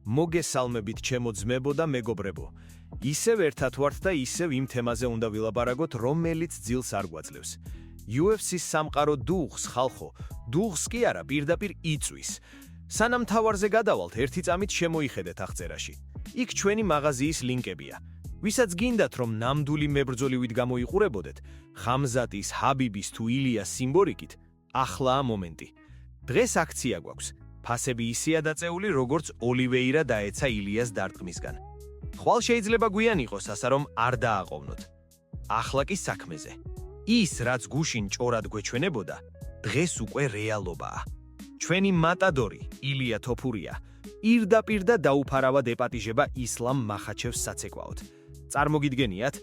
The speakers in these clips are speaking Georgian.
მოგესალმებით ჩემო ძმებო და მეგობრებო. ისევ ერთად ვართ და ისევ იმ თემაზე უნდა ვილაპარაკოთ, რომელიც ძილს არ გვაძლევს. UFC-ს სამყარო დუღს, ხალხო, დუღს კი არა, პირდაპირ იწვის. სანამ თავარზე გადავალთ, ერთი წამით შემოიხედეთ აღწერაში. იქ ჩვენი მაღაზიის ლინკებია. ვისაც გინდათ, რომ ნამდვილი მებრძოლივით გამოიყურებოდეთ, ხამზატის, ჰაბიბის თუ ილიას სიმბოლიკით, ახლაა მომენტი. დღეს აქცია გვაქვს. ფასები ისეა დაწეული, როგორც ოლივეირა დაეცა ილიას დარტყმისგან. ხვალ შეიძლება გვიან იყოს ასა, რომ არ დააყოვნოთ. ახლა კი საქმეზე. ის, რაც გუშინ ჭორად გვეჩვენებოდა, დღეს უკვე რეალობაა. ჩვენი მატადორი, ილია თოფურია, პირდაპირ და დაუფარავად ეპატიჟება ისლამ მახაჩევს საცეკვაოდ. წარმოგიდგენიათ,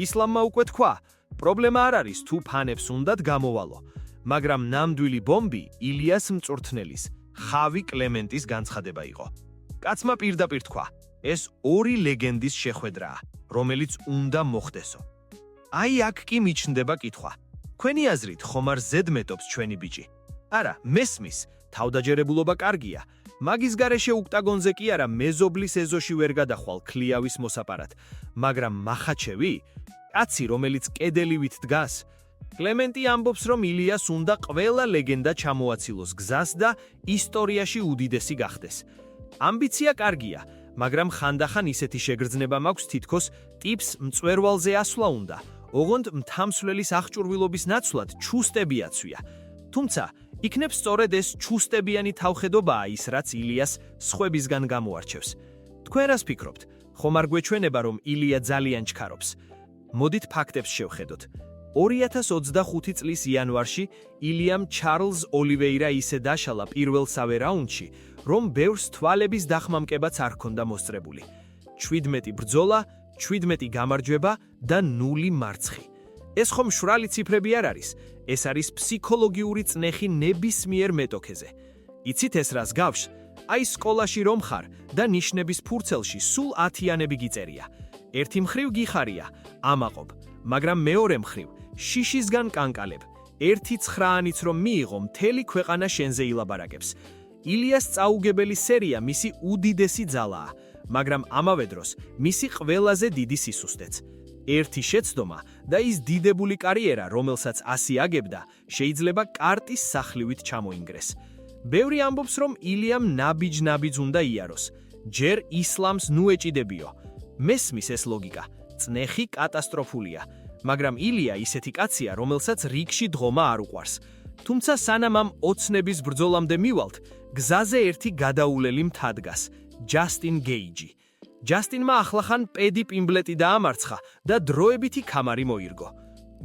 ისლამმა უკვე თქვა, პრობლემა არ არის თუ ფანებს უნდათ გამოვალო, მაგრამ ნამდვილი ბომბი ილიას მწვრთნელის, ხავი კლემენტის განცხადება იყო. კაცმა პირდაპირ თქვა, ეს ორი ლეგენდის შეხვედრაა, რომელიც უნდა მოხდესო. აი აქ კი მიჩნდება კითხვა. თქვენი აზრით ხომ არ ზედმეტობს ჩვენი ბიჭი? არა, მესმის, თავდაჯერებულობა კარგია, მაგის გარეშე ოქტაგონზე კი არა მეზობლის ეზოში ვერ გადახვალ ქლიავის მოსაპარად, მაგრამ მახაჩევი, კაცი, რომელიც კედელივით დგას, კლემენტი ამბობს, რომ ილიას უნდა ყველა ლეგენდა ჩამოაცილოს გზას და ისტორიაში უდიდესი გახდეს. ამბიცია კარგია, მაგრამ ხანდახან ისეთი შეგრძნება მაქვს თითქოს ტიპს მწვერვალზე ასვლა უნდა, ოღონდ მთამსვლელის აღჭურვილობის ნაცვლად ჩუსტები აცვია. თუმცა, იქნებ სწორედ ეს ჩუსტებიანი თავხედობაა ის, რაც ილიას სხვებისგან გამოარჩევს. თქვენ რას ფიქრობთ? ხომ არ გვეჩვენება, რომ ილია ძალიან ჩქარობს? მოდით ფაქტებს შევხედოთ. 2025 წლის იანვარში ილიამ ჩარლზ ოლივეირა ისე დაშალა პირველსავე რაუნდში, რომ ბევრს თვალების დახმამკებაც არ ჰქონდა მოსწრებული. 17 ბრძოლა, 17 გამარჯვება და 0 მარცხი. ეს ხომ მშრალი ციფრები არ არის, ეს არის ფსიქოლოგიური წნეხი ნებისმიერ მეტოქეზე. იცით ეს რას გავშ? აი სკოლაში რომ ხარ და ნიშნების ფურცელში სულ 10-იანები გიწერია. ერთი მხრივ გიხარია, ამაყობ, მაგრამ მეორე მხრივ შიშისგან კანკალებ. 1-9-იც რომ მიიღო, მთელი ქვეყანა შენზე ილაბარაკებს. ილიას წაუგებელი სერია მისი უდიდესი ძალაა, მაგრამ ამავე დროს მისი ყველაზე დიდი სისუსტეც. ერთი შეცდომა და ის დიდებული კარიერა, რომელსაც ასი აგებდა, შეიძლება კარტის სახლივით ჩამოინგრეს. ბევრი ამბობს, რომ ილიამ ნაბიჯ უნდა იაროს. ჯერ ისლამს ნუ ეჭიდებიო. მესმის ეს ლოგიკა. წნეხი კატასტროფულია. მაგრამ ილია ისეთი კაცია, რომელსაც რიგში დგომა არ უყვარს. თუმცა სანამ ამ ოცნების ბრძოლამდე მივალთ, გზაზე ერთი გადაულელი მთადგას, ჯასტინ გეიჯი. ჯასტინმა ახლახან პედი პიმბლეტი დაამარცხა და დროებითი ქამარი მოირგო.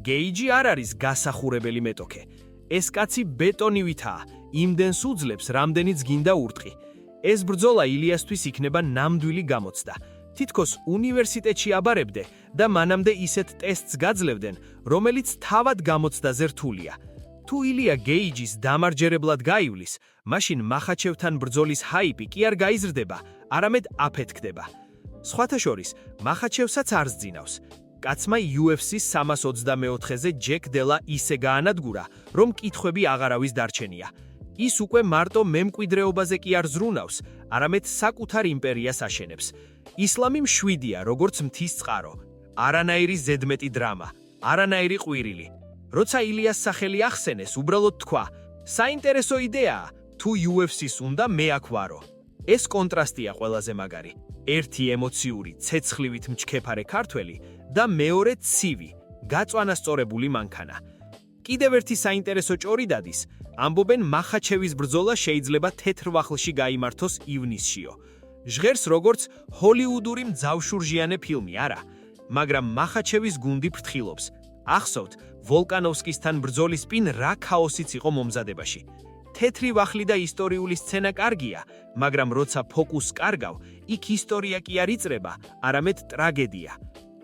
გეიჯი არ არის გასახურებელი მეტოქე. ეს კაცი ბეტონივითაა, იმდენს უძლებს, რამდენიც გინდა ურტყი. ეს ბრძოლა ილიასთვის იქნება ნამდვილი გამოცდა. თითქოს უნივერსიტეტში აბარებდე და მანამდე ისეთ ტესტს გაძლევდნენ, რომელიც თავად გამოცდაზე რთულია. თუ ილია გეიჯის დამარჯერებლად გაივლის, მაშინ მახაჩევთან ბრძოლის ჰაიპი კი არ გაიზრდება, არამედ აფეთქდება. სხვათა შორის, მახაჩევსაც არ სძინავს. კაცმა UFC-ს 324-ზე ჯეკ დელა ისე გაანადგურა, რომ კითხვები აღარავის დარჩენია. ის უკვე მარტო მემკვიდრეობაზე კი არ ზრუნავს, არამედ საკუთარ იმპერიას აშენებს. ისლამი მშვიდია, როგორც მთის წყარო, არანაირი ზედმეტი დრამა, არანაირი ყვირილი. როცა ილიას სახელი ახსენეს, უბრალოდ თქვა, საინტერესო იდეაა, თუ UFC-ს უნდა მე აქ ვარო. ეს კონტრასტია ყველაზე მაგარი. ერთი ემოციური, ცეცხლივით მჩქეფარე ქართველი და მეორე ცივი, გაწვანასწორებული მანქანა. კიდევ ერთი საინტერესო ჭორი დადის, ამბობენ მახაჩევის ბრძოლა შეიძლება თეთრ ვახლში გაიმართოს ივნისშიო. ჟღერს როგორც ჰოლივუდური მძავშურჟიანე ფილმი, არა, მაგრამ მახაჩევის გუნდი ფრთხილობს. ახსოვთ, ვოლკანოვსკისთან ბრძოლის წინ რა ქაოსიც იყო მომზადებაში. თეთრი ვახლი და ისტორიული სცენა კარგია, მაგრამ როცა ფოკუსს კარგავ, იქ ისტორია კი არ იწყება, არამედ ტრაგედია.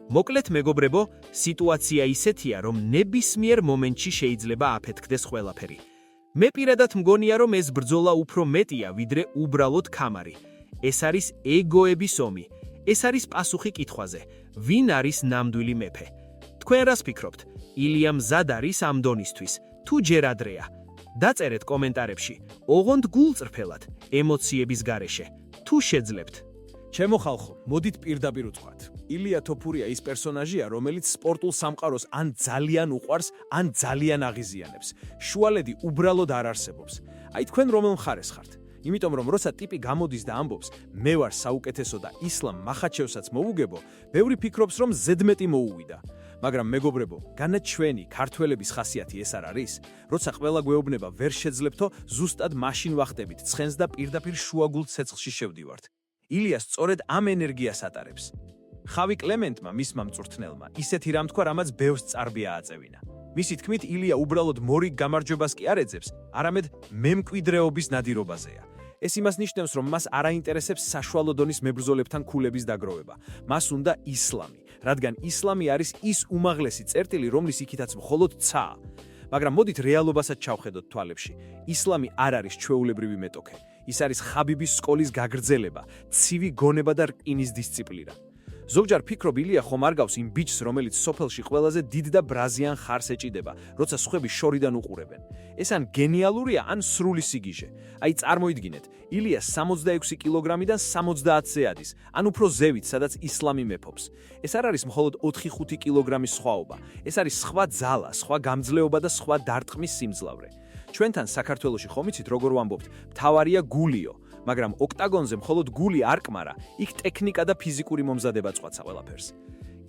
მოკლედ მეგობრებო, სიტუაცია ისეთია, რომ ნებისმიერ მომენტში შეიძლება აფეთქდეს ყველაფერი. მე პირადად მგონია, რომ ეს ბრძოლა უფრო მეტია, ვიდრე უბრალოდ ქამარი. ეს არის ეგოების ომი. ეს არის პასუხი კითხვაზე, ვინ არის ნამდვილი მეფე? თქვენ რას ფიქრობთ? ილია მზად არის ამ დონისთვის, თუ ჯერ ადრეა? დაწერეთ კომენტარებში, ოღონდ გულწრფელად, ემოციების გარეშე. თუ შეძლებთ. ჩემო ხალხო, მოდით პირდაპირ ვთქვათ. ილია თოფურია ის პერსონაჟია, რომელიც სპორტულ სამყაროს ან ძალიან უყვარს, ან ძალიან აღიზიანებს. შუალედი უბრალოდ არ არსებობს. აი თქვენ რომელ მხარეს ხართ? იმიტომ რომ როცა ტიპი გამოდის და ამბობს, მე ვარ საუკეთესო და ისლამ მახაჩევსაც მოვუგებო, ბევრი ფიქრობს რომ ზედმეტი მოუვიდა. მაგრამ მეგობრებო, განაჩვენი ქართველების ხასიათი ეს არ არის? როცა ყველა გვეუბნება ვერ შეძლებთო, ზუსტად მაშინ ვახტებით ცხენს და პირდაპირ შუაგულ ცეცხლში შევდივართ. ილია სწორედ ამ ენერგიას ატარებს. ხავი კლემენტმა, მისმა მწვრთნელმა, ისეთი რამ თქვა, რამაც ბევრს წარბია აწევინა. მისი თქმით, ილია უბრალოდ მორიგ გამარჯვებას კი არ ეძებს, არამედ მემკვიდრეობის ნადირობაზეა. ეს იმას ნიშნავს, რომ მას არ აინტერესებს საშუალო დონის მებრძოლებთან ქულების დაგროვება. მას უნდა ისლამი, რადგან ისლამი არის ის უმაღლესი წერტილი, რომლის იქითაც მხოლოდ ცაა. მაგრამ მოდით რეალობასაც ჩავხედოთ თვალებში. ისლამი არ არის ჩვეულებრივი მეტოქე. ის არის ხაბიბის სკოლის გაგრძელება, ცივი გონება და რკინის დისციპლინა. ზოგჯერ ფიქრობ, ილია ხომ არ გავს იმ ბიჭს, რომელიც სოფელში ყველაზე დიდ და ბრაზიან ხარს ეჭიდება, როცა სხვები შორიდან უყურებენ. ეს ან გენიალურია, ან სრული სიგიჟე. აი წარმოიდგინეთ, ილია 66 კილოგრამიდან 70-ზე ადის, ან უფრო ზევით, სადაც ისლამი მეფობს. ეს არ არის მხოლოდ 4-5 კილოგრამის სხვაობა. ეს არის სხვა ძალა, სხვა გამძლეობა და სხვა დარტყმის სიმძლავრე. ჩვენთან საქართველოში ხომ იცით როგორ ვამბობთ, მთავარია გულიო, მაგრამ ოქტაგონზე მხოლოდ გული არ კმარა, იქ ტექნიკა და ფიზიკური მომზადება წვაცა ყველაფერს.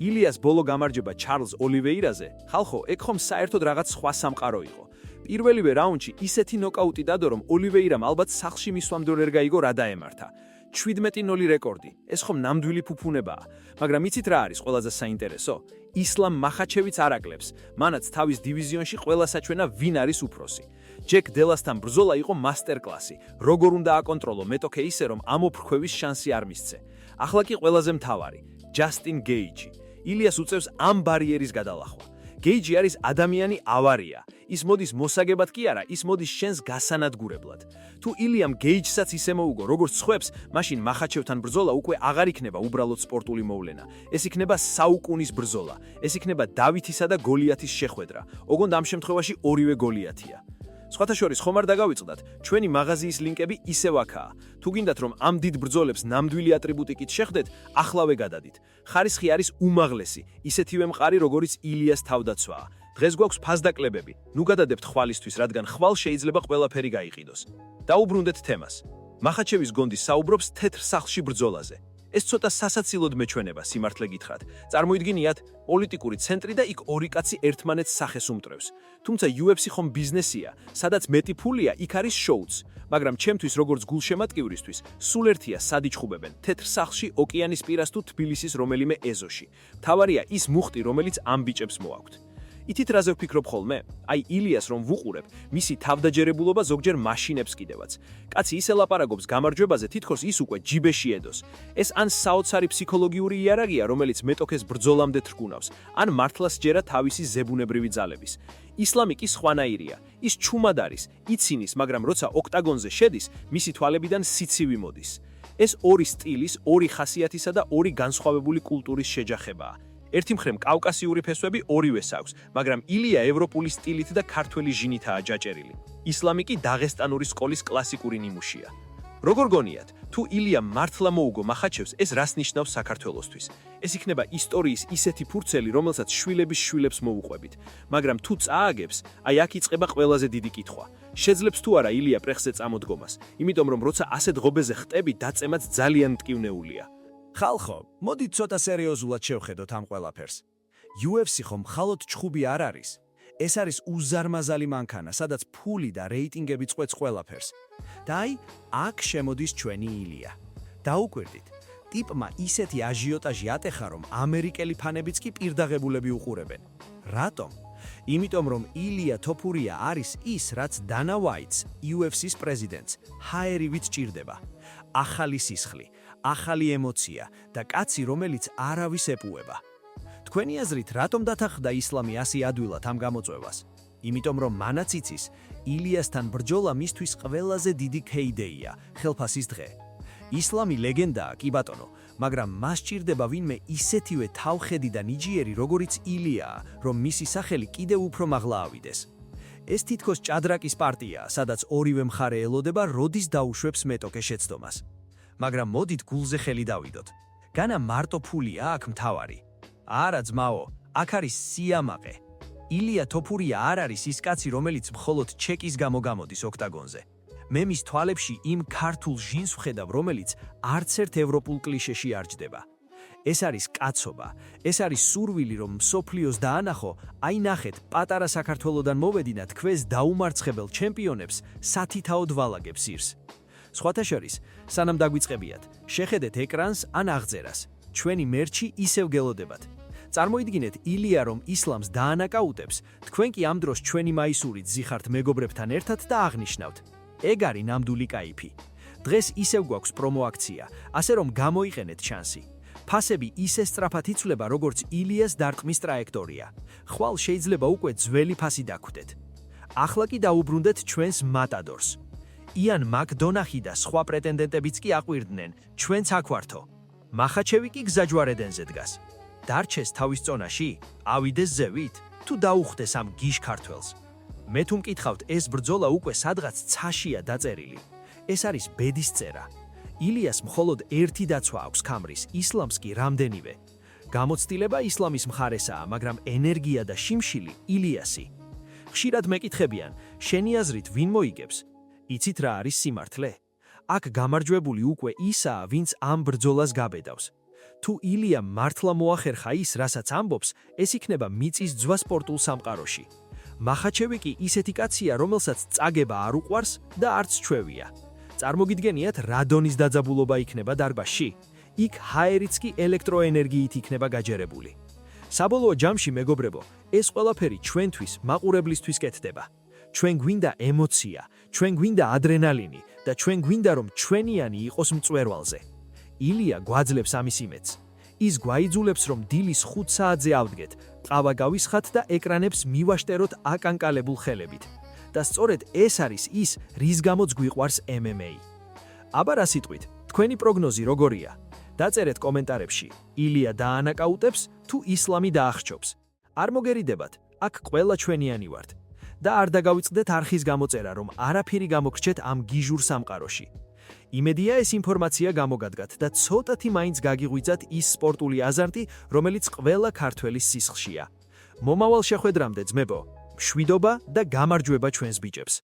ილიას ბოლო გამარჯვება ჩარლზ ოლივეირაზე, ხალხო, ეგ ხომ საერთოდ რაღაც სხვა სამყარო იყო. პირველივე რაუნდში ისეთი ნოკაუტი დადო, რომ ოლივეირამ ალბათ სახლში მისვამდე ვერ გაიგო რა დაემართა. 17-0 რეკორდი. ეს ხომ ნამდვილი ფუფუნებაა. მაგრამ იცით რა არის ყველაზე საინტერესო? ისლამ მახაჩევიც არ აკლებს. მანაც თავის დივიზიონში ყველა საჩვენა ვინ არის უფროსი. ჯეკ დელასთან ბრძოლა იყო მასტერკლასი. როგორ უნდა აკონტროლო მეტოქე ისე, რომ ამოფრქვევის შანსი არ მისცე. ახლა კი ყველაზე მთავარი, ჯასტინ გეიჯი. ილიას უწევს ამ ბარიერის გადალახვა. გეიჯი არის ადამიანი ავარია. ის მოდის მოსაგებად კი არა, ის მოდის შენს გასანადგურებლად. თუ ილიამ გეიჯსაც ისე მოუგო, როგორც სხვებს, მაშინ მახაჩევთან ბრძოლა უკვე აღარ იქნება უბრალოდ სპორტული მოვლენა. ეს იქნება საუკუნის ბრძოლა. ეს იქნება დავითისა და გოლიათის შეხვედრა. ოღონდ ამ შემთხვევაში ორივე გოლიათია. სხვათა შორის ხომ არ დაგავიწყდათ, ჩვენი მაღაზიის ლინკები ისევ აქაა. თუ გინდათ რომ ამ დიდ ბრძოლებს ნამდვილი ატრიბუტიკით შეხვდეთ, ახლავე გადადით. ხარისხი არის უმაღლესი, ისეთივე მყარი, როგორიც ილიას თავდაცვაა. დღეს გვაქვს ფასდაკლებები. ნუ გადადებთ ხვალისთვის, რადგან ხვალ შეიძლება ყველაფერი გაიყიდოს. დაუბრუნდეთ თემას. მახაჩევის გონდი საუბრობს თეთრ სახლში ბრძოლაზე. ეს ცოტა სასაცილოდ მეჩვენება, სიმართლე გითხრათ. წარმოიდგინიათ, პოლიტიკური ცენტრი და იქ ორი კაცი ერთმანეთს სახეს უმტრევს. თუმცა UFC ხომ ბიზნესია, სადაც მეტი ფულია, იქ არის შოუც. მაგრამ ჩემთვის როგორც გულშემატკივრისთვის, სულ ერთია სად იჩხუბებენ, თეთრ სახლში, ოკეანის პირას თუ თბილისის რომელიმე ეზოში. მთავარია ის მუხტი, რომელიც ამ ბიჭებს მოაქვთ. ითით რაზე ვფიქრობ ხოლმე? აი ილიას რომ ვუყურებ, მისი თავდაჯერებულობა ზოგჯერ მაშინებს კიდევაც. კაცი ისე ლაპარაკობს გამარჯვებაზე, თითქოს ის უკვე ჯიბეში ედოს. ეს ან საოცარი ფსიქოლოგიური იარაღია, რომელიც მეტოქეს ბრძოლამდე თრგუნავს, ან მართლაც ჯერა თავისი ზებუნებრივი ძალების. ისლამი კი სხვანაირია. ის ჩუმად არის, იცინის, მაგრამ როცა ოქტაგონზე შედის, მისი თვალებიდან სიცივი მოდის. ეს ორი სტილის, ორი ხასიათისა და ორი განსხვავებული კულტურის შეჯახებაა. ერთი მხრივ კავკასიური ფესვები ორივეს აქვს, მაგრამ ილია ევროპული სტილით და ქართველი ჟინითაა ჯაჭერილი. ისლამი კი დაღესტანური სკოლის კლასიკური ნიმუშია. როგორ გონიათ, თუ ილია მართლა მოუგო მახაჩევს, ეს რას ნიშნავს საქართველოსთვის? ეს იქნება ისტორიის ისეთი ფურცელი, რომელსაც შვილების შვილებს მოუყვებით. მაგრამ თუ წააგებს, აი აქ იწყება ყველაზე დიდი კითხვა. შეძლებს თუ არა ილია პრეხზე წამოდგომას? იმიტომ რომ როცა ასეთ ღობეზე ხტები, დაწემაც ძალიან მტკივნეულია. ხალხო, მოდით ცოტა სერიოზულად შევხედოთ ამ ყველაფერს. UFC ხომ მხოლოდ ჩხუბი არ არის. ეს არის უზარმაზალი მანქანა, სადაც ფული და რეიტინგები წყვეტს ყველაფერს. და აი, აქ შემოდის ჩვენი ილია. დაუკვირდით, ტიპმა ისეთი აჟიოტაჟი ატეხა, რომ ამერიკელი ფანებიც კი პირდაღებულები უყურებენ. რატომ? იმიტომ რომ ილია თოფურია არის ის, რაც დანა ვაიტს, UFC-ს პრეზიდენტს, ჰაერივით ჭირდება. ახალი სისხლი, ახალი ემოცია და კაცი, რომელიც არავის ეპუება. თქვენი აზრით, რატომ დათანხმდა ისლამი ასე ადვილად ამ გამოწვევას? იმიტომ რომ მანაც იცის, ილიასთან ბრძოლა მისთვის ყველაზე დიდი ქეიდეია, ხელფასის დღე. ისლამი ლეგენდაა, კი ბატონო, მაგრამ მას ჭირდება ვინმე ისეთივე თავხედი და ნიჯიერი, როგორიც ილიაა, რომ მისი სახელი კიდევ უფრო მაღლა ავიდეს. ეს თითქოს ჭადრაკის პარტიაა, სადაც ორივე მხარე ელოდება, როდის დაუშვებს მეტოქე შეცდომას. მაგრამ მოდით გულზე ხელი დავიდოთ. განა მარტო ფულია აქ მთავარი. არა ძმაო, აქ არის სიამაყე. ილია თოფურია არ არის ის კაცი, რომელიც მხოლოდ ჩეკის გამო გამოდის ოქტაგონზე. მე მის თვალებში იმ ქართულ ჟინს ვხედავ, რომელიც არც ერთ ევროპულ კლიშეში არ ჯდება. ეს არის კაცობა, ეს არის სურვილი, რომ მსოფლიოს დაანახო, აი ნახეთ, პატარა საქართველოდან მოვედინა თქვენს დაუმარცხებელ ჩემპიონებს სათითაოდ ვალაგებს ირს. სხვათა შორის, სანამ დაგვიწყებიათ, შეხედეთ ეკრანს ან აღწერას. ჩვენი მერჩი ისევ გელოდებათ. წარმოიდგინეთ ილია რომ ისლამს დაანაკაუტებს, თქვენ კი ამ დროს ჩვენი მაისურით ზიხართ მეგობრებთან ერთად და აღნიშნავთ. ეგ არის ნამდვილი кайფი. დღეს ისევ გვაქვს პრომო აქცია, ასე რომ გამოიყენეთ შანსი. ფასები ისე სწრაფად იცვლება, როგორც ილიას დარტყმის ტრაექტორია. ხვალ შეიძლება უკვე ძველი ფასი დაგვდეთ. ახლა კი დაუბრუნდეთ ჩვენს მატადორს. იან მაკდონახი და სხვა პრეტენდენტებიც კი აყვირდნენ, ჩვენც აქ ვართო. მახაჩევი კი გზაჯვარედენზე დგას. დარჩეს თავის წონაში, ავიდეს ზევით, თუ დაუხდეს ამ გიშ ქართველს. მე თუ მკითხავთ, ეს ბრძოლა უკვე სადღაც ცაშია დაწერილი. ეს არის ბედის წერა. ილიას მხოლოდ ერთი დაცვა აქვს ქამრის, ისლამს კი რამდენივე. გამოცდილება ისლამის მხარესაა, მაგრამ ენერგია და შიმშილი ილიასი. ხშირად მეკითხებიან, შენი აზრით ვინ მოიგებს? იცით რა არის სიმართლე? აქ გამარჯვებული უკვე ისაა, ვინც ამ ბრძოლას გაბედავს. თუ ილია მართლა მოახერხა ის, რასაც ამბობს, ეს იქნება მიწის ძვა სპორტულ სამყაროში. მახაჩევი კი ისეთი კაცია, რომელსაც წაგება არ უყვარს და არც ჩვევია. წარმოგიდგენიათ, რა დონის დაძაბულობა იქნება დარბაზში? იქ ჰაერიც კი ელექტროენერგიით იქნება გაჯერებული. საბოლოო ჯამში, მეგობრებო, ეს ყველაფერი ჩვენთვის, მაყურებლისთვის კეთდება. ჩვენ გვინდა ემოცია, ჩვენ გვინდა ადრენალინი და ჩვენ გვინდა რომ ჩვენიანი იყოს მწვერვალზე. ილია გვაძლევს ამის იმედს. ის გვაიძულებს რომ დილის 5 საათზე ავდგეთ, ყავა გავისხათ და ეკრანებს მივაშტეროთ აკანკალებულ ხელებით. და სწორედ ეს არის ის, რის გამოც გვიყვარს MMA. აბა რა სიტყვით, თქვენი პროგნოზი როგორია? დაწერეთ კომენტარებში, ილია დაანაკაუტებს თუ ისლამი დაახშობს. არ მოგერიდებათ, აქ ყველა ჩვენიანი ვართ. და არ დაგავიწყდეთ არხის გამოწერა, რომ არაფერი გამოგრჩეთ ამ გიჟურ სამყაროში. იმედია ეს ინფორმაცია გამოგადგათ და ცოტათი მაინც გაგიღვიძათ ის სპორტული აზარტი, რომელიც ყველა ქართველის სისხლშია. მომავალ შეხვედრამდე ძმებო, მშვიდობა და გამარჯვება ჩვენს ბიჭებს.